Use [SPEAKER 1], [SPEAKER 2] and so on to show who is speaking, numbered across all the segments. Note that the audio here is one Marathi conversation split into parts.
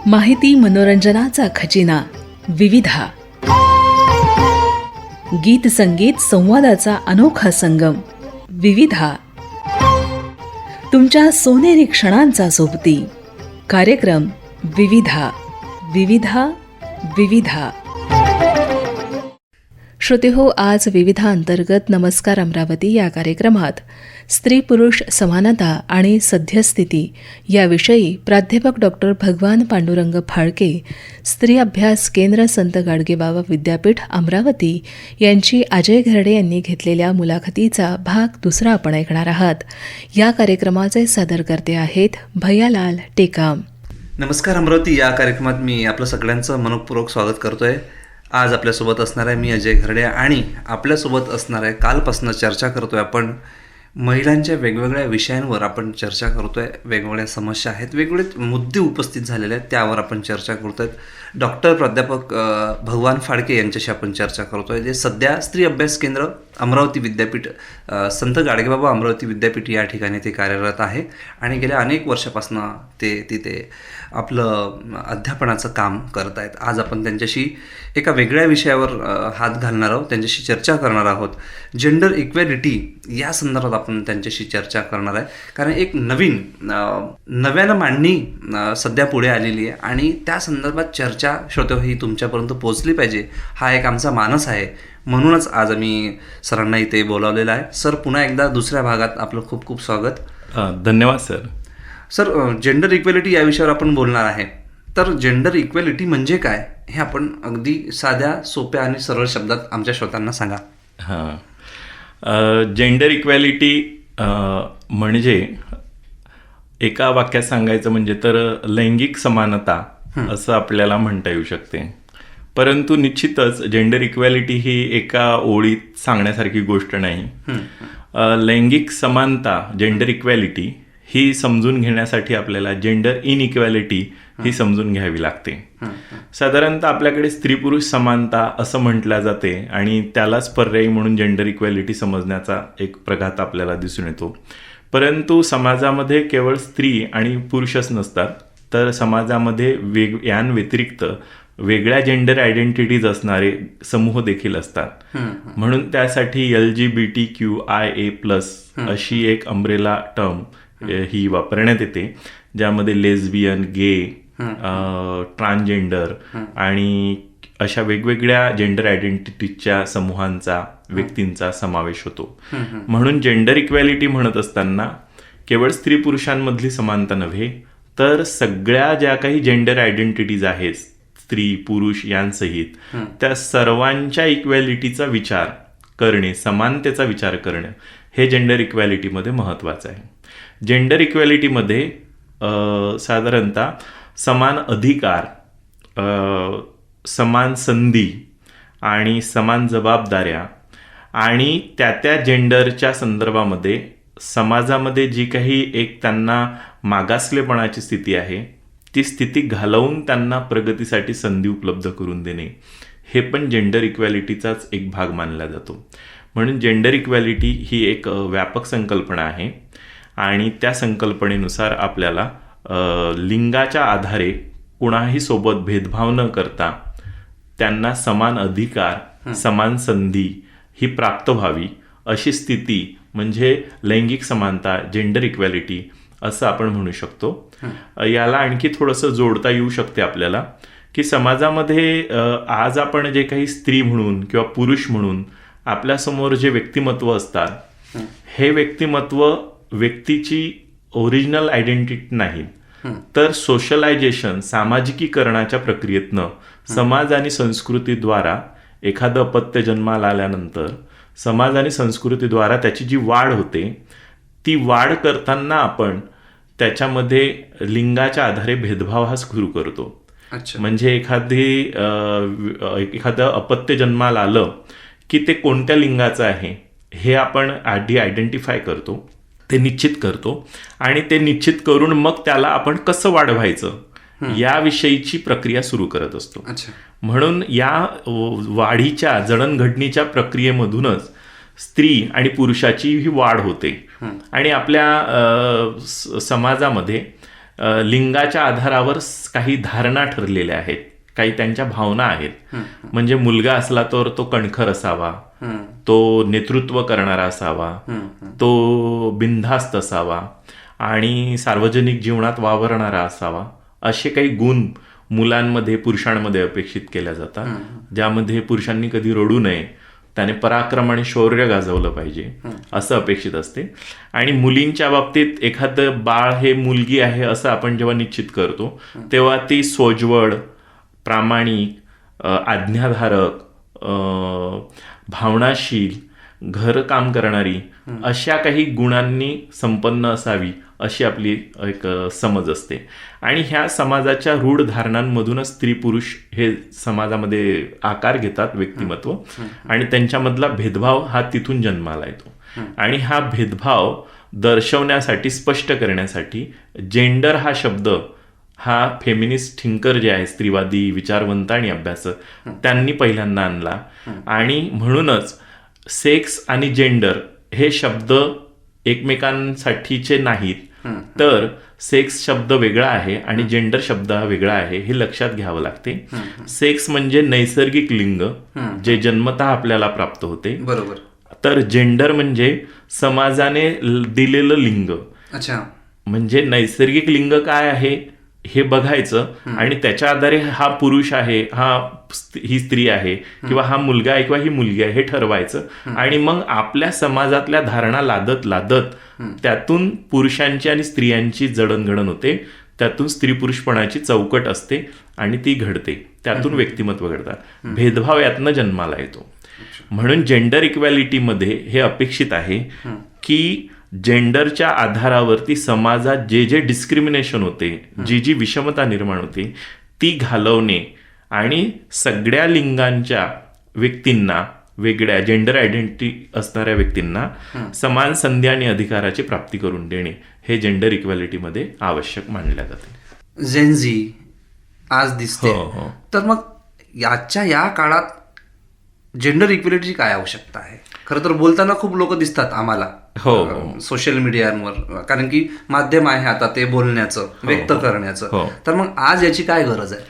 [SPEAKER 1] माहिती मनोरंजनाचा खजिना विविधा, गीत संगीत संवादाचा अनोखा संगम विविधा, तुमच्या सोनेरी क्षणांचा सोबती कार्यक्रम विविधा विविधा विविधा. श्रोते हो, आज विविधा अंतर्गत नमस्कार अमरावती या कार्यक्रमात स्त्री पुरुष समानता आणि सद्यस्थिती याविषयी प्राध्यापक डॉक्टर भगवान पांडुरंग फाळके, स्त्री अभ्यास केंद्र संत गाडगेबाबा विद्यापीठ अमरावती यांची अजय घरडे यांनी घेतलेल्या मुलाखतीचा भाग दुसरा आपण ऐकणार आहात. या कार्यक्रमाचे सादरकर्ते आहेत भैयालाल टेकाम.
[SPEAKER 2] नमस्कार अमरावती या कार्यक्रमात मी आपलं सगळ्यांचं मनपूर्वक स्वागत करतोय. आज आपल्यासोबत असणार आहे मी अजय घरडे आणि आपल्यासोबत असणार आहे कालपासून चर्चा करतोय आपण महिलांच्या वेगवेगळ्या विषयांवर आपण चर्चा करतोय. वेगवेगळ्या समस्या आहेत, वेगवेगळे मुद्दे उपस्थित झालेले आहेत, त्यावर आपण चर्चा करतोय. डॉक्टर प्राध्यापक भगवान फाळके यांच्याशी आपण चर्चा करतोय, जे सध्या स्त्री अभ्यास केंद्र अमरावती विद्यापीठ संत गाडगेबाबा अमरावती विद्यापीठ या ठिकाणी ते कार्यरत आहे आणि गेल्या अनेक वर्षापासून ते तिथे आपलं अध्यापनाचं काम करत आहेत. आज आपण त्यांच्याशी एका वेगळ्या विषयावर हात घालणार आहोत, त्यांच्याशी चर्चा करणार आहोत. जेंडर इक्वॅलिटी या संदर्भात आपण त्यांच्याशी चर्चा करणार आहे, कारण एक नव्यानं मांडणी सध्या पुढे आलेली आहे आणि त्या संदर्भात चर्चा श्रोते ही तुमच्यापर्यंत पोहोचली पाहिजे, हा एक आमचा मानस आहे. म्हणूनच आज आम्ही सरांना इथे बोलावलेलं आहे. सर, पुन्हा एकदा दुसऱ्या भागात आपलं खूप खूप स्वागत.
[SPEAKER 3] धन्यवाद सर.
[SPEAKER 2] सर, जेंडर इक्वॅलिटी या विषयावर आपण बोलणार आहे. तर जेंडर इक्वॅलिटी म्हणजे काय हे आपण अगदी साध्या सोप्या आणि सरळ शब्दात आमच्या श्रोत्यांना सांगा.
[SPEAKER 3] जेंडर इक्वॅलिटी म्हणजे एका वाक्यात सांगायचं म्हणजे तर लैंगिक समानता असं आपल्याला म्हणता येऊ शकते. परंतु निश्चितच जेंडर इक्वॅलिटी ही एका ओळीत सांगण्यासारखी गोष्ट नाही. लैंगिक समानता जेंडर इक्वॅलिटी ही समजून घेण्यासाठी आपल्याला जेंडर इनइक्वॅलिटी ही समजून घ्यावी लागते. साधारणतः आपल्याकडे स्त्री पुरुष समानता असं म्हटलं जाते आणि त्यालाच पर्यायी म्हणून जेंडर इक्वॅलिटी समजण्याचा एक प्रघात आपल्याला दिसून येतो. परंतु समाजामध्ये केवळ स्त्री आणि पुरुषच नसतात, तर समाजामध्ये यांव्यतिरिक्त वेगळ्या जेंडर आयडेंटिटीज असणारे समूह देखील असतात. म्हणून त्यासाठी LGBTQIA+ अशी एक अम्ब्रेला टर्म ही वापरण्यात येते, ज्यामध्ये लेस्बियन, गे, ट्रान्सजेंडर आणि अशा वेगवेगळ्या जेंडर आयडेंटिटीजच्या समूहांचा, व्यक्तींचा समावेश होतो. म्हणून जेंडर इक्वॅलिटी म्हणत असताना केवळ स्त्री पुरुषांमधली समानता नव्हे, तर सगळ्या ज्या काही जेंडर आयडेंटिटीज आहेत स्त्री पुरुष यांसहित, त्या सर्वांच्या इक्वॅलिटीचा विचार करणे, समानतेचा विचार करणे हे जेंडर इक्वॅलिटीमध्ये महत्त्वाचं आहे. जेंडर इक्वॅलिटीमध्ये साधारणतः समान अधिकार, समान संधी आणि समान जबाबदाऱ्या आणि त्या जेंडरच्या संदर्भामध्ये समाजामध्ये जी काही एक त्यांना मागासलेपणाची स्थिती आहे, ती स्थिती घालवून त्यांना प्रगतीसाठी संधी उपलब्ध करून देणे हे पण जेंडर इक्वॅलिटीचाच एक भाग मानला जातो. म्हणून जेंडर इक्वॅलिटी ही एक व्यापक संकल्पना आहे आणि त्या संकल्पनेनुसार आपल्याला लिंगाच्या आधारे कुणाही सोबत भेदभाव न करता त्यांना समान अधिकार, समान संधी ही प्राप्त व्हावी अशी स्थिती म्हणजे लैंगिक समानता, जेंडर इक्वॅलिटी असं आपण म्हणू शकतो. याला आणखी थोडंसं जोडता येऊ शकते आपल्याला की समाजामध्ये आज आपण जे काही स्त्री म्हणून किंवा पुरुष म्हणून आपल्यासमोर जे व्यक्तिमत्व असतात, हे व्यक्तिमत्व व्यक्तीची ओरिजिनल आयडेंटिटी नाही, तर सोशलायझेशन, सामाजिकीकरणाच्या प्रक्रियेतनं समाज आणि संस्कृतीद्वारा एखादं अपत्य जन्माला आल्यानंतर समाज आणि संस्कृतीद्वारा त्याची जी वाढ होते, ती वाढ करताना आपण त्याच्यामध्ये लिंगाच्या आधारे भेदभाव हा सुरू करतो. म्हणजे एखादं अपत्य जन्माला आलं की ते कोणत्या लिंगाचं आहे हे आपण आधी आयडेंटिफाय करतो, ते निश्चित करतो आणि ते निश्चित करून मग त्याला आपण कसं वाढवायचं याविषयीची प्रक्रिया सुरू करत असतो. म्हणून या वाढीच्या जडणघडणीच्या प्रक्रियेमधूनच स्त्री आणि पुरुषाची ही वाढ होते आणि आपल्या समाजामध्ये लिंगाच्या आधारावर काही धारणा ठरलेल्या आहेत, काही त्यांच्या भावना आहेत. म्हणजे मुलगा असला तर तो कणखर असावा, तो नेतृत्व करणारा असावा, तो बिनधास्त असावा आणि सार्वजनिक जीवनात वावरणारा असावा, असे काही गुण मुलांमध्ये पुरुषांमध्ये अपेक्षित केल्या जातात, ज्यामध्ये पुरुषांनी कधी रडू नये, त्याने पराक्रम आणि शौर्य गाजवलं पाहिजे असं अपेक्षित असते. आणि मुलींच्या बाबतीत एखादं बाळ हे मुलगी आहे असं आपण जेव्हा निश्चित करतो तेव्हा ती सोज्वळ, प्रामाणिक, आज्ञाधारक, भावनाशील, घरकाम करणारी अशा काही गुणांनी संपन्न असावी अशी आपली एक समज असते. आणि ह्या समाजाच्या रूढ धारणांमधूनच स्त्री पुरुष हे समाजामध्ये आकार घेतात, व्यक्तिमत्व, आणि त्यांच्यामधला भेदभाव हा तिथून जन्माला येतो. आणि हा भेदभाव दर्शवण्यासाठी, स्पष्ट करण्यासाठी जेंडर हा शब्द हा फेमिनिस्ट थिंकर जे आहे, स्त्रीवादी विचारवंत आणि अभ्यासक, त्यांनी पहिल्यांदा आणला. आणि म्हणूनच सेक्स आणि जेंडर हे शब्द एकमेकांसाठीचे नाहीत, तर सेक्स शब्द वेगळा आहे आणि जेंडर शब्द हा वेगळा आहे हे लक्षात घ्यावं लागते. सेक्स म्हणजे नैसर्गिक लिंग जे जन्मतः आपल्याला प्राप्त होते,
[SPEAKER 2] बरोबर.
[SPEAKER 3] तर जेंडर म्हणजे समाजाने दिलेलं लिंग.
[SPEAKER 2] अच्छा.
[SPEAKER 3] म्हणजे नैसर्गिक लिंग काय आहे हे बघायचं आणि त्याच्या आधारे हा पुरुष आहे, ही स्त्री आहे, किंवा हा मुलगा आहे किंवा ही मुलगी आहे हे ठरवायचं. आणि मग आपल्या समाजातल्या धारणा लादत लादत त्यातून पुरुषांची आणि स्त्रियांची जडणघडण होते, त्यातून स्त्री पुरुषपणाची चौकट असते आणि ती घडते, त्यातून व्यक्तिमत्व घडतात. भेदभाव यातनं जन्माला येतो. म्हणून जेंडर इक्वॅलिटीमध्ये हे अपेक्षित आहे की जेंडरच्या आधारावरती समाजात जे जे डिस्क्रिमिनेशन होते, जी विषमता निर्माण होते ती घालवणे आणि सगळ्या लिंगांच्या व्यक्तींना, वेगळ्या जेंडर आयडेंटिटी असणाऱ्या व्यक्तींना समान संधी आणि अधिकाराची प्राप्ती करून देणे हे जेंडर इक्वॅलिटीमध्ये आवश्यक मानल्या जाते.
[SPEAKER 2] जेनझी आज दिसते. तर मग याच्या या काळात जेंडर इक्वॅलिटीची काय आवश्यकता आहे? खरं तर बोलताना खूप लोक दिसतात आम्हाला सोशल मीडियावर, कारण की माध्यम आहे आता ते बोलण्याचं, व्यक्त करण्याचं. तर मग आज याची काय गरज आहे?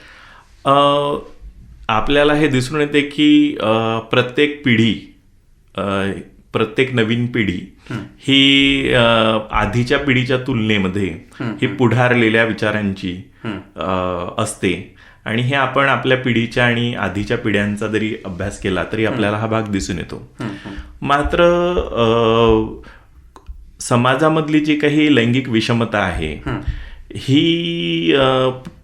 [SPEAKER 3] आपल्याला हे दिसून येते की प्रत्येक पिढी, प्रत्येक नवीन पिढी ही आधीच्या पिढीच्या तुलनेमध्ये ही पुढारलेल्या विचारांची असते. आणि हे आपण आपल्या पिढीच्या आणि आधीच्या पिढ्यांचा जरी अभ्यास केला तरी आपल्याला हा भाग दिसून येतो. मात्र समाजामधली जी काही लैंगिक विषमता आहे ही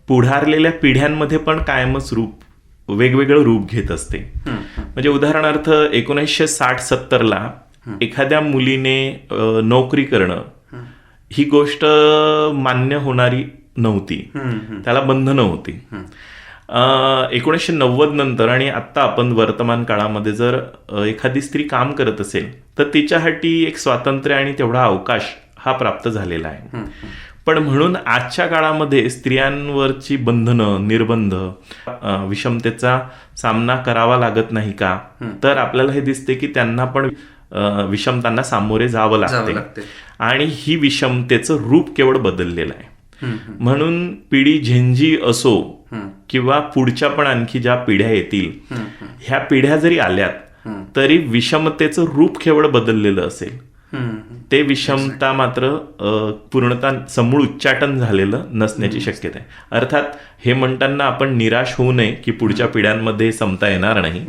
[SPEAKER 3] पुढारलेल्या पिढ्यांमध्ये पण कायमच वेगवेगळं रूप घेत असते. म्हणजे उदाहरणार्थ 1960-70ला एखाद्या मुलीने नोकरी करणं ही गोष्ट मान्य होणारी नव्हती, त्याला बंधनं होती. 1990 नंतर आणि आता आपण वर्तमान काळामध्ये जर एखादी स्त्री काम करत असेल तर तिच्यासाठी एक स्वातंत्र्य आणि तेवढा अवकाश हा प्राप्त झालेला आहे. पण म्हणून आजच्या काळामध्ये स्त्रियांवरची बंधनं, निर्बंध, विषमतेचा सामना करावा लागत नाही का? तर आपल्याला हे दिसते की त्यांना पण विषमतांना सामोरे जावं लागते आणि ही विषमतेचं रूप केवळ बदललेलं आहे. म्हणून पिढी झेंजी असो किंवा पुढच्या पण आणखी ज्या पिढ्या येतील, ह्या पिढ्या जरी आल्यात तरी विषमतेचं रूप केवळ बदललेलं असेल. ते विषमता मात्र पूर्णतः समूळ उच्चाटन झालेलं नसण्याची शक्यता आहे. अर्थात हे म्हणताना आपण निराश होऊ नये की पुढच्या पिढ्यांमध्ये समता येणार नाही,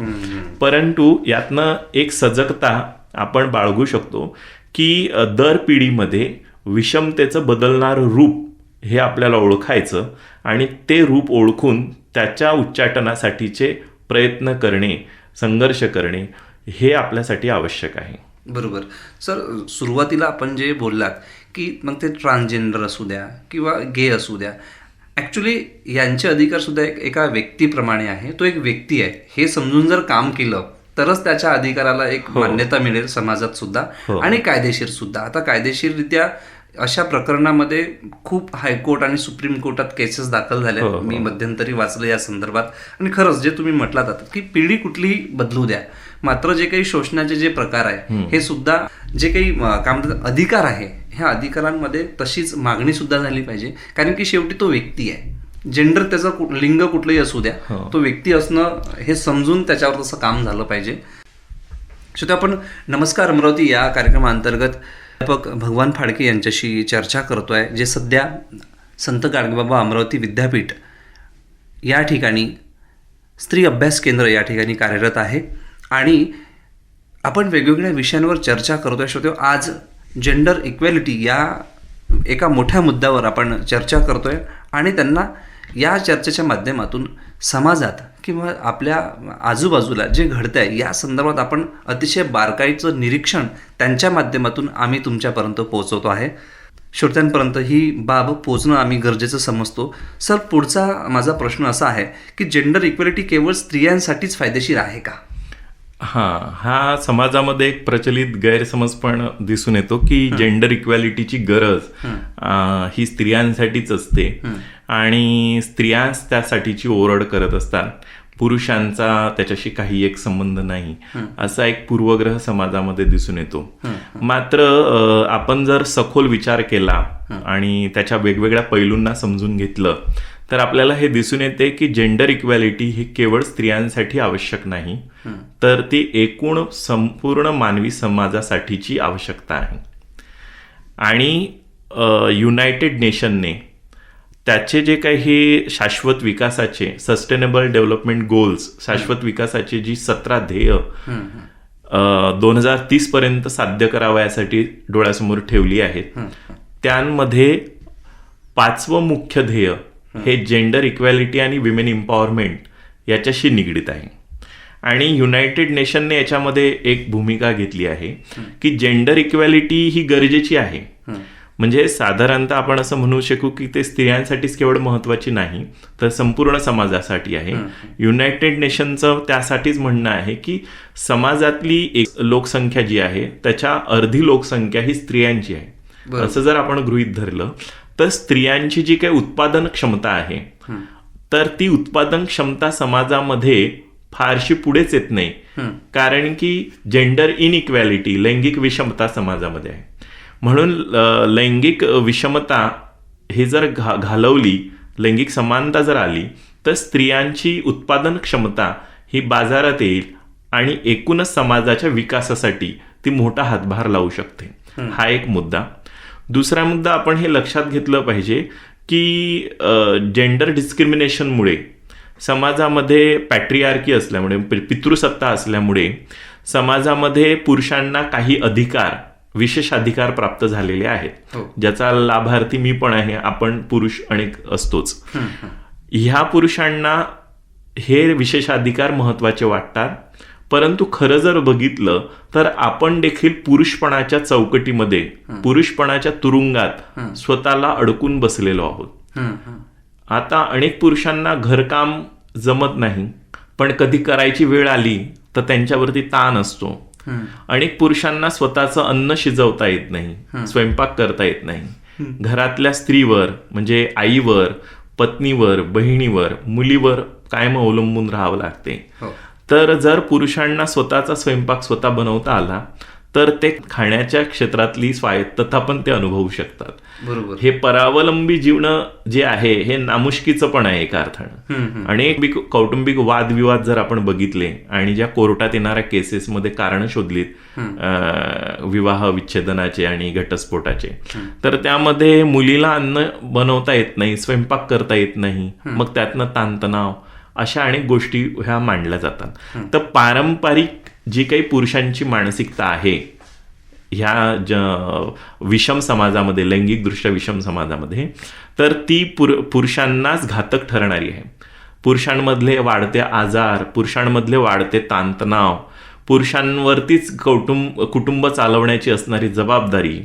[SPEAKER 3] परंतु यातनं एक सजगता आपण बाळगू शकतो की दर पिढीमध्ये विषमतेचं बदलणारं रूप हे आपल्याला ओळखायचं आणि ते रूप ओळखून त्याच्या उच्चाटनासाठीचे प्रयत्न करणे, संघर्ष करणे हे आपल्यासाठी आवश्यक आहे.
[SPEAKER 2] बरोबर. सर, सुरुवातीला आपण जे बोललात की मग ते ट्रान्सजेंडर असू द्या किंवा गे असू द्या, ॲक्च्युली यांचे अधिकार सुद्धा एका व्यक्तीप्रमाणे आहे. तो एक व्यक्ती आहे हे समजून जर काम केलं तरच त्याच्या अधिकाराला एक मान्यता मिळेल समाजात सुद्धा आणि कायदेशीर सुद्धा. आता कायदेशीररित्या अशा प्रकरणामध्ये खूप हायकोर्ट आणि सुप्रीम कोर्टात केसेस दाखल झाल्या. मी मध्यंतरी वाचलं या संदर्भात. आणि खरंच जे तुम्ही म्हटलात आता की पिढी कुठलीही बदलू द्या, मात्र जे काही शोषणाचे जे प्रकार आहे हे सुद्धा, जे काही काय म्हणतात अधिकार आहे ह्या अधिकारांमध्ये तशीच मागणी सुद्धा झाली पाहिजे, कारण की शेवटी तो व्यक्ती आहे. जेंडर त्याचं लिंग कुठलंही असू द्या, तो व्यक्ती असणं हे समजून त्याच्यावर तसं काम झालं पाहिजे. श्रोते, आपण नमस्कार अमरावती या कार्यक्रमाअंतर्गत प्राध्यापक भगवान फाळके यांच्याशी चर्चा करतोय, जे सध्या संत गाडगेबाबा अमरावती विद्यापीठ या ठिकाणी स्त्री अभ्यास केंद्र या ठिकाणी कार्यरत आहे. आणि आपण वेगवेगळ्या विषयांवर चर्चा करतोय. श्रोते, आज जेंडर इक्वॅलिटी या एका मोठ्या मुद्द्यावर आपण चर्चा करतोय आणि त्यांना या चर्चेच्या माध्यमातून समाजात किंवा आपल्या आजूबाजूला जे घडतं आहे या संदर्भात आपण अतिशय बारकाईचं निरीक्षण त्यांच्या माध्यमातून आम्ही तुमच्यापर्यंत पोहोचवतो आहे. श्रोत्यांपर्यंत ही बाब पोचणं आम्ही गरजेचं समजतो. सर, पुढचा माझा प्रश्न असा आहे की जेंडर इक्वॅलिटी केवळ स्त्रियांसाठीच फायदेशीर आहे का?
[SPEAKER 3] हा समाजामध्ये एक प्रचलित गैरसमज पण दिसून येतो की जेंडर इक्वॅलिटीची गरज ही स्त्रियांसाठीच असते आणि स्त्रियाच त्यासाठीची ओरड करत असतात, पुरुषांचा त्याच्याशी काही एक संबंध नाही, असा एक पूर्वग्रह समाजामध्ये दिसून येतो. मात्र आपण जर सखोल विचार केला आणि त्याच्या वेगवेगळ्या पैलूंना समजून घेतलं तर आपल्याला हे दिसून येते की जेंडर इक्वॅलिटी ही केवळ स्त्रियांसाठी आवश्यक नाही, तर ती एकूण संपूर्ण मानवी समाजासाठीची आवश्यकता आहे. आणि युनायटेड नेशनने त्याचे जे काही शाश्वत विकासाचे सस्टेनेबल डेव्हलपमेंट गोल्स, शाश्वत विकासाची जी 17 ध्येय 2030 पर्यंत साध्य करावयासाठी डोळ्यासमोर ठेवली आहेत, त्यांमध्ये 5वं मुख्य ध्येय हे जेंडर इक्वॅलिटी आणि विमेन एम्पॉवरमेंट याच्याशी निगडीत आहे. आणि युनायटेड नेशनने याच्यामध्ये एक भूमिका घेतली आहे की जेंडर इक्वॅलिटी ही गरजेची आहे. म्हणजे साधारणतः आपण असं म्हणू शकू की ते स्त्रियांसाठीच केवळ महत्त्वाची नाही, तर संपूर्ण समाजासाठी आहे. युनायटेड नेशनचं त्यासाठीच म्हणणं आहे की समाजातली एक लोकसंख्या जी आहे त्याच्या अर्धी लोकसंख्या ही स्त्रियांची आहे. असं जर आपण गृहीत धरलं तर स्त्रियांची जी काही उत्पादन क्षमता आहे तर ती उत्पादन क्षमता समाजामध्ये फारशी पुढेच येत नाही, कारण की जेंडर इनइक्वॅलिटी, लैंगिक विषमता समाजामध्ये आहे. म्हणून लैंगिक विषमता हे जर घालवली, लैंगिक समानता जर आली तर स्त्रियांची उत्पादन क्षमता ही बाजारात येईल आणि एकूणच समाजाच्या विकासासाठी ती मोठा हातभार लावू शकते. हा एक मुद्दा. दुसरा मुद्दा आपण हे लक्षात घेतलं पाहिजे की जेंडर डिस्क्रिमिनेशनमुळे समाजामध्ये पॅट्रियार्की असल्यामुळे, पितृसत्ता असल्यामुळे समाजामध्ये पुरुषांना काही अधिकार, विशेष अधिकार प्राप्त झालेले आहेत, ज्याचा लाभार्थी मी पण आहे, आपण पुरुष अनेक असतोच. ह्या पुरुषांना हे विशेष अधिकार महत्वाचे वाटतात, परंतु खरं जर बघितलं तर आपण देखील पुरुषपणाच्या चौकटीमध्ये, पुरुषपणाच्या तुरुंगात स्वतःला अडकून बसलेलो आहोत. आता अनेक पुरुषांना घरकाम जमत नाही, पण कधी करायची वेळ आली तर त्यांच्यावरती ताण असतो. अनेक पुरुषांना स्वतःचं अन्न शिजवता येत नाही, स्वयंपाक करता येत नाही. घरातल्या स्त्रीवर म्हणजे आईवर, पत्नीवर, बहिणीवर, मुलीवर कायम अवलंबून राहावं लागते. तर जर पुरुषांना स्वतःचा स्वयंपाक स्वतः बनवता आला तर ते खाण्याच्या क्षेत्रातली स्वायत्तता पण ते अनुभवू शकतात.
[SPEAKER 2] बरोबर.
[SPEAKER 3] हे परावलंबी जीवन जे आहे हे नामुष्कीचं पण आहे एका अर्थानं. अनेक कौटुंबिक वादविवाद जर आपण बघितले आणि ज्या कोर्टात येणाऱ्या केसेसमध्ये कारण शोधलीत विवाह विच्छेदनाचे आणि घटस्फोटाचे, तर त्यामध्ये मुलीला अन्न बनवता येत नाही, स्वयंपाक करता येत नाही, मग त्यातनं ताणतणाव, अशा अनेक गोष्टी ह्या मांडल्या जातात. तर पारंपरिक जी काही पुरुषांची मानसिकता आहे ह्या विषम समाजामध्ये, लैंगिकदृष्ट्या विषम समाजामध्ये, तर ती पुरुषांनाच घातक ठरणारी आहे. पुरुषांमधले वाढते आजार, पुरुषांमधले वाढते ताणतणाव, पुरुषांवरतीच कुटुंब चालवण्याची असणारी जबाबदारी,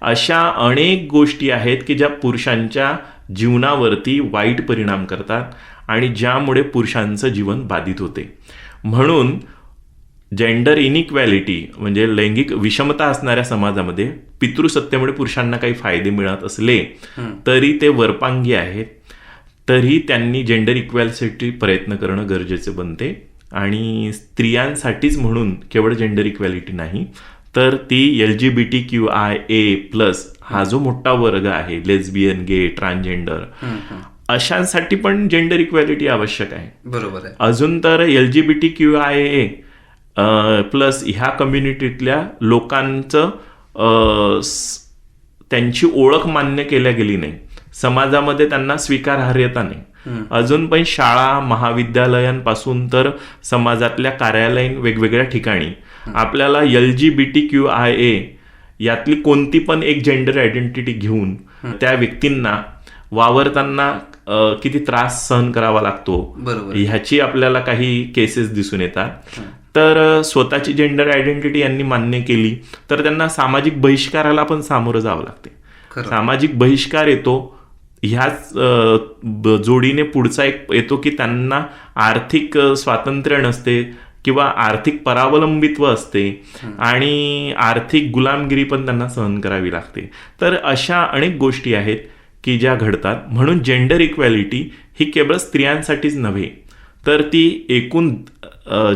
[SPEAKER 3] अशा अनेक गोष्टी आहेत की ज्या पुरुषांच्या जीवनावरती वाईट परिणाम करतात आणि ज्यामुळे पुरुषांचं जीवन बाधित होते. म्हणून जेंडर इनइक्वॅलिटी म्हणजे लैंगिक विषमता असणाऱ्या समाजामध्ये पितृसत्तेमुळे पुरुषांना काही फायदे मिळत असले तरी ते वरपांगी आहेत, तरी त्यांनी जेंडर इक्वॅलिटीसाठी प्रयत्न करणं गरजेचे बनते. आणि स्त्रियांसाठीच म्हणून केवळ जेंडर इक्वॅलिटी नाही, तर ती LGBTQIA+ हा जो मोठा वर्ग आहे, लेस्बियन, गे, ट्रान्सजेंडर, अशांसाठी पण जेंडर इक्वॅलिटी आवश्यक आहे.
[SPEAKER 2] बरोबर आहे.
[SPEAKER 3] अजून तर LGBTQIA+ ह्या कम्युनिटीतल्या लोकांचं त्यांची ओळख मान्य केल्या गेली नाही, समाजामध्ये त्यांना स्वीकारार्हता नाही. अजून पण शाळा, महाविद्यालयांपासून तर समाजातल्या कार्यालयीन वेगवेगळ्या ठिकाणी आपल्याला LGBTQIA यातली कोणती पण एक जेंडर आयडेंटिटी घेऊन त्या व्यक्तींना वावरताना किती त्रास सहन करावा लागतो, ह्याची आपल्याला काही केसेस दिसून येतात. तर स्वतःची जेंडर आयडेंटिटी यांनी मान्य केली तर त्यांना सामाजिक बहिष्काराला पण सामोरं जावं लागते. सामाजिक बहिष्कार येतो, ह्याच जोडीने पुढचा एक येतो की त्यांना आर्थिक स्वातंत्र्य नसते किंवा आर्थिक परावलंबित्व असते आणि आर्थिक गुलामगिरी पण त्यांना सहन करावी लागते. तर अशा अनेक गोष्टी आहेत की ज्या घडतात. म्हणून जेंडर इक्वॅलिटी ही केवळ स्त्रियांसाठीच नव्हे, तर ती एकूण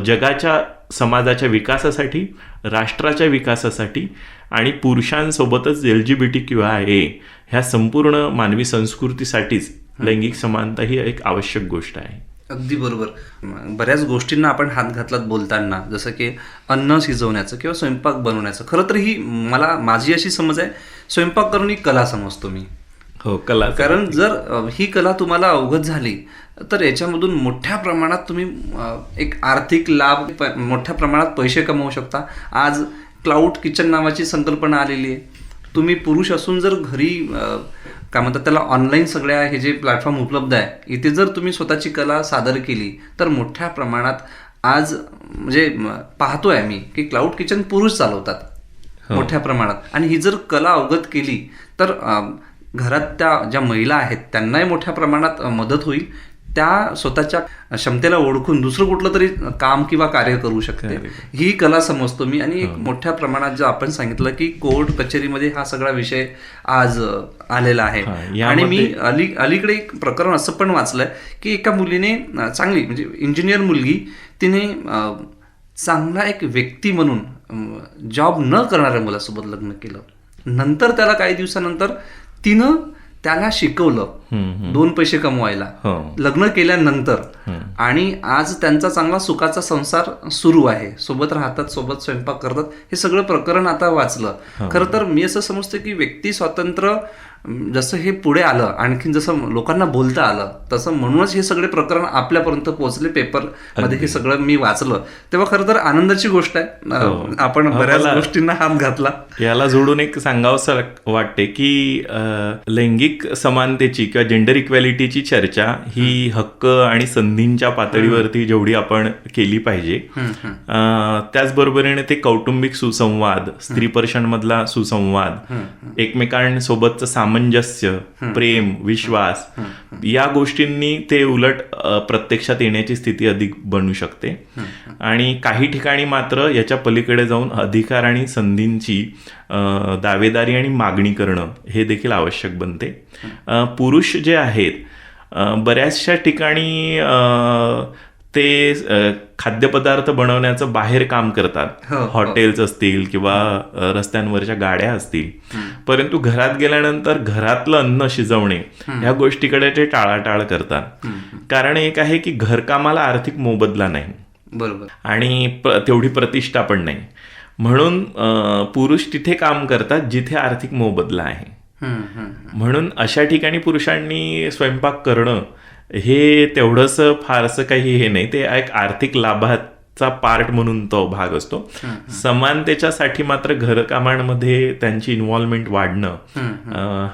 [SPEAKER 3] जगाच्या, समाजाच्या विकासासाठी, राष्ट्राच्या विकासासाठी आणि पुरुषांसोबतच LGBTQIA ह्या संपूर्ण मानवी संस्कृतीसाठीच लैंगिक समानता ही एक आवश्यक गोष्ट आहे.
[SPEAKER 2] अगदी बरोबर. बऱ्याच गोष्टींना आपण हात घातलात बोलताना, जसं की अन्न शिजवण्याचं किंवा स्वयंपाक बनवण्याचं. खरं तर ही माझी अशी समज आहे, स्वयंपाक करून ही कला समजतो मी.
[SPEAKER 3] हो, कला.
[SPEAKER 2] कारण जर ही कला तुम्हाला अवगत झाली तर याच्यामधून मोठ्या प्रमाणात तुम्ही एक आर्थिक लाभ, मोठ्या प्रमाणात पैसे कमवू शकता. आज क्लाउड किचन नावाची संकल्पना आलेली आहे. तुम्ही पुरुष असून जर घरी काय म्हणतात त्याला, ऑनलाईन सगळ्या हे जे प्लॅटफॉर्म उपलब्ध आहे, इथे जर तुम्ही स्वतःची कला सादर केली तर मोठ्या प्रमाणात आज म्हणजे पाहतोय मी की क्लाउड किचन पुरुष चालवतात मोठ्या प्रमाणात. आणि ही जर कला अवगत केली तर घरात त्या ज्या महिला आहेत त्यांनाही मोठ्या प्रमाणात मदत होईल. त्या स्वतःच्या क्षमतेला ओळखून दुसरं कुठलं तरी काम किंवा कार्य करू शकते. ही कला समजतो मी. आणि एक मोठ्या प्रमाणात जे आपण सांगितलं की कोर्ट कचेरीमध्ये हा सगळा विषय आज आलेला आहे. आणि मी अलीकडे एक प्रकरण असं पण वाचलंय की एका मुलीने, चांगली म्हणजे इंजिनियर मुलगी, तिने चांगला एक व्यक्ती म्हणून जॉब न करणाऱ्या मुलासोबत लग्न केलं. नंतर त्याला काही दिवसानंतर तिनं त्याला शिकवलं 2 पैसे कमवायला लग्न केल्यानंतर. आणि आज त्यांचा चांगला सुखाचा संसार सुरू आहे. सोबत राहतात, सोबत स्वयंपाक करतात. हे सगळं प्रकरण आता वाचलं. खरं तर मी असं समजतं की व्यक्ती स्वातंत्र्य जसं हे पुढे आलं, आणखीन जसं लोकांना बोलता आलं, तसं म्हणूनच हे सगळे प्रकरण आपल्यापर्यंत पोहोचले. पेपरमध्ये हे सगळं मी वाचलं तेव्हा खरं तर आनंदाची गोष्ट आहे. आपण बऱ्याच गोष्टींना हात घातला.
[SPEAKER 3] याला जोडून एक सांगावंसं वाटते की लैंगिक समानतेची किंवा जेंडर इक्वॅलिटीची चर्चा ही हक्क आणि संधींच्या पातळीवरती जेवढी आपण केली पाहिजे, त्याचबरोबरीने ते कौटुंबिक सुसंवाद, स्त्री पुरुषांमधला सुसंवाद, एकमेकांसोबतचं सामंजस्य, प्रेम, विश्वास, या गोष्टींनी ते उलट प्रत्यक्षात येण्याची स्थिती अधिक बनू शकते. आणि काही ठिकाणी मात्र याच्या पलीकडे जाऊन अधिकार आणि संधींची दावेदारी आणि मागणी करणं हे देखील आवश्यक बनते. पुरुष जे आहेत बऱ्याचशा ठिकाणी ते खाद्यपदार्थ बनवण्याचं बाहेर काम करतात, हॉटेल्स असतील किंवा रस्त्यांवरच्या गाड्या असतील, परंतु घरात गेल्यानंतर घरातलं अन्न शिजवणे ह्या गोष्टीकडे ते टाळाटाळ करतात. कारण एक आहे की घरकामाला आर्थिक मोबदला नाही,
[SPEAKER 2] बरोबर,
[SPEAKER 3] आणि तेवढी प्रतिष्ठा पण नाही. म्हणून पुरुष तिथे काम करतात जिथे आर्थिक मोबदला आहे. म्हणून अशा ठिकाणी पुरुषांनी स्वयंपाक करणं हे तेवढंसं फारसं काही हे नाही, ते एक आर्थिक लाभाचा पार्ट म्हणून तो भाग असतो. समानतेच्यासाठी मात्र घरकामांमध्ये त्यांची इन्व्हॉल्वमेंट वाढणं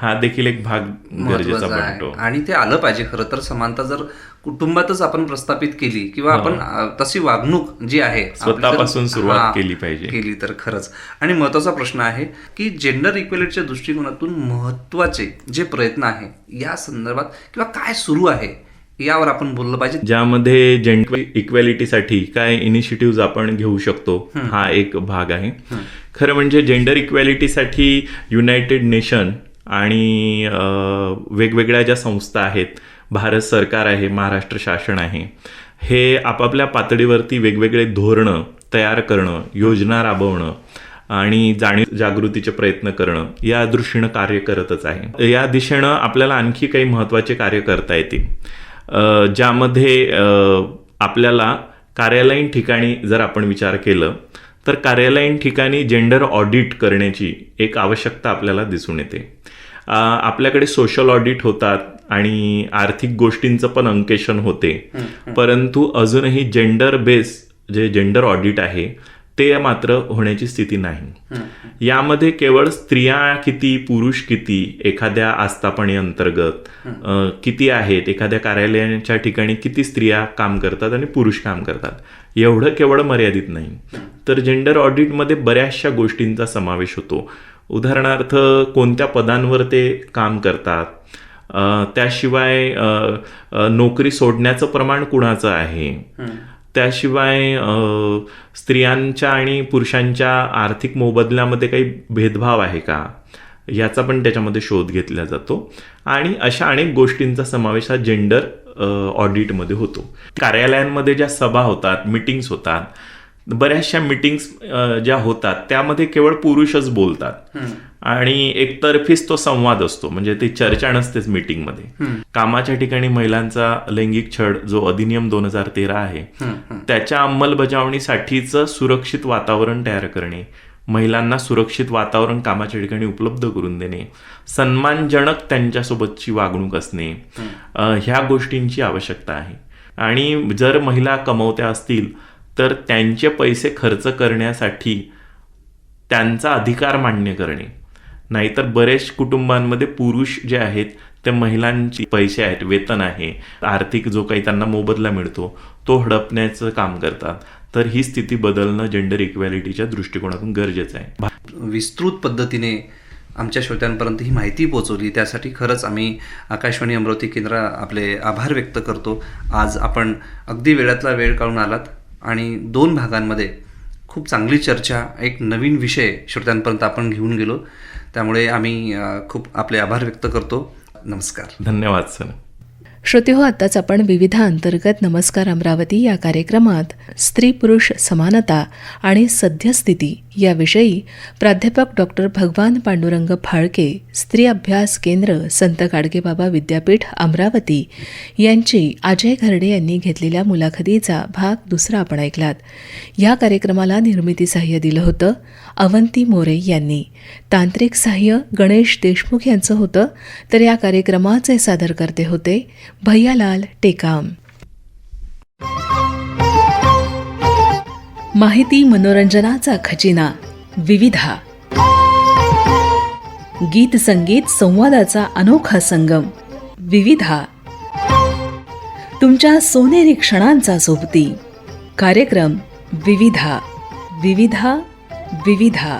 [SPEAKER 3] हा देखील एक भाग गरजेचा बनतो.
[SPEAKER 2] आणि ते आलं पाहिजे. खरं तर समानता जर कुटुंबातच आपण प्रस्थापित केली किंवा आपण तशी वागणूक जी आहे
[SPEAKER 3] स्वतःपासून सुरुवात केली
[SPEAKER 2] तर खरंच. आणि महत्वाचा प्रश्न आहे की जेंडर इक्वॅलिटीच्या दृष्टिकोनातून महत्वाचे जे प्रयत्न आहे या संदर्भात किंवा काय सुरू आहे यावर आपण बोललं पाहिजे,
[SPEAKER 3] ज्यामध्ये जेंडर इक्वॅलिटीसाठी काय इनिशिएटिव्ह आपण घेऊ शकतो हा एक भाग आहे. खरं म्हणजे जेंडर इक्वॅलिटीसाठी युनायटेड नेशन आणि वेगवेगळ्या ज्या संस्था आहेत, भारत सरकार आहे, महाराष्ट्र शासन आहे, हे आपापल्या पातळीवरती वेगवेगळे धोरणं तयार करणं, योजना राबवणं आणि जाणीव जागृतीचे प्रयत्न करणं या दृष्टीनं कार्य करतच आहे. या दिशेनं आपल्याला आणखी काही महत्त्वाचे कार्य करता येतील, ज्यामध्ये आपल्याला कार्यालयीन ठिकाणी जर आपण विचार केलं तर कार्यालयीन ठिकाणी जेंडर ऑडिट करण्याची एक आवश्यकता आपल्याला दिसून येते. आपल्याकडे सोशल ऑडिट होतात आणि आर्थिक गोष्टींचं पण अंकेशन होते, परंतु अजूनही जेंडर बेस जे जेंडर ऑडिट आहे ते मात्र होण्याची स्थिती नाही. यामध्ये केवळ स्त्रिया किती, पुरुष किती, एखाद्या आस्थापने अंतर्गत किती आहेत, एखाद्या कार्यालयाच्या ठिकाणी किती स्त्रिया काम करतात आणि पुरुष काम करतात, एवढं केवळ मर्यादित नाही, तर जेंडर ऑडिटमध्ये बऱ्याचशा गोष्टींचा समावेश होतो. उदाहरणार्थ कोणत्या पदांवर ते काम करतात, त्याशिवाय नोकरी सोडण्याचं प्रमाण कुणाचं आहे, त्याशिवाय स्त्रियांच्या आणि पुरुषांच्या आर्थिक मोबदल्यामध्ये काही भेदभाव आहे का, याचा पण त्याच्यामध्ये शोध घेतला जातो. आणि अशा अनेक गोष्टींचा समावेश हा जेंडर ऑडिटमध्ये होतो. कार्यालयांमध्ये ज्या सभा होतात, मिटिंग्स होतात, बऱ्याचशा मिटिंग्स ज्या होतात त्यामध्ये केवळ पुरुषच बोलतात आणि एकतर्फीच तो संवाद असतो, म्हणजे ती चर्चा नसतेच मीटिंगमध्ये. कामाच्या ठिकाणी महिलांचा लैंगिक छळ जो अधिनियम 2013 आहे त्याच्या अंमलबजावणीसाठीचं सुरक्षित वातावरण तयार करणे, महिलांना सुरक्षित वातावरण कामाच्या ठिकाणी उपलब्ध करून देणे, सन्मानजनक त्यांच्यासोबतची वागणूक असणे, ह्या गोष्टींची आवश्यकता आहे. आणि जर महिला कमवत्या असतील तर त्यांचे पैसे खर्च करण्यासाठी त्यांचा अधिकार मान्य करणे. नाहीतर बरेच कुटुंबांमध्ये पुरुष जे आहेत ते महिलांची पैसे आहेत, वेतन आहे, आर्थिक जो काही त्यांना मोबदला मिळतो तो हडपण्याचं काम करतात. तर ही स्थिती बदलणं जेंडर इक्वॅलिटीच्या दृष्टिकोनातून गरजेचं आहे.
[SPEAKER 2] विस्तृत पद्धतीने आमच्या श्रोत्यांपर्यंत ही माहिती पोहोचवली, त्यासाठी खरंच आम्ही आकाशवाणी अमरावती केंद्र आपले आभार व्यक्त करतो. आज आपण अगदी वेळातला वेळ काढून आलात आणि 2 भागांमध्ये खूप चांगली चर्चा, एक नवीन विषय श्रोत्यांपर्यंत आपण घेऊन गेलो, त्यामुळे आम्ही खूप आपले आभार व्यक्त करतो. नमस्कार.
[SPEAKER 3] धन्यवाद सर.
[SPEAKER 1] श्रोतेहो, आत्ताच आपण विविधा अंतर्गत नमस्कार अमरावती या कार्यक्रमात स्त्री पुरुष समानता आणि सद्यस्थिती याविषयी प्राध्यापक डॉक्टर भगवान पांडुरंग फाळके, स्त्री अभ्यास केंद्र, संत गाडगेबाबा विद्यापीठ अमरावती यांची अजय घरडे यांनी घेतलेल्या मुलाखतीचा भाग 2 आपण ऐकलात. या कार्यक्रमाला निर्मिती सहाय्य दिलं होतं अवंती मोरे यांनी. तांत्रिक सहाय्य गणेश देशमुख यांचं होतं. तर या कार्यक्रमाचे सादरकर्ते होते भैयालाल टेकाम. माहिती मनोरंजनाचा खजिना विविधा, गीत संगीत संवादाचा अनोखा संगम विविधा, तुमच्या सोनेरी क्षणांचा सोबती कार्यक्रम विविधा विविधा विविधा.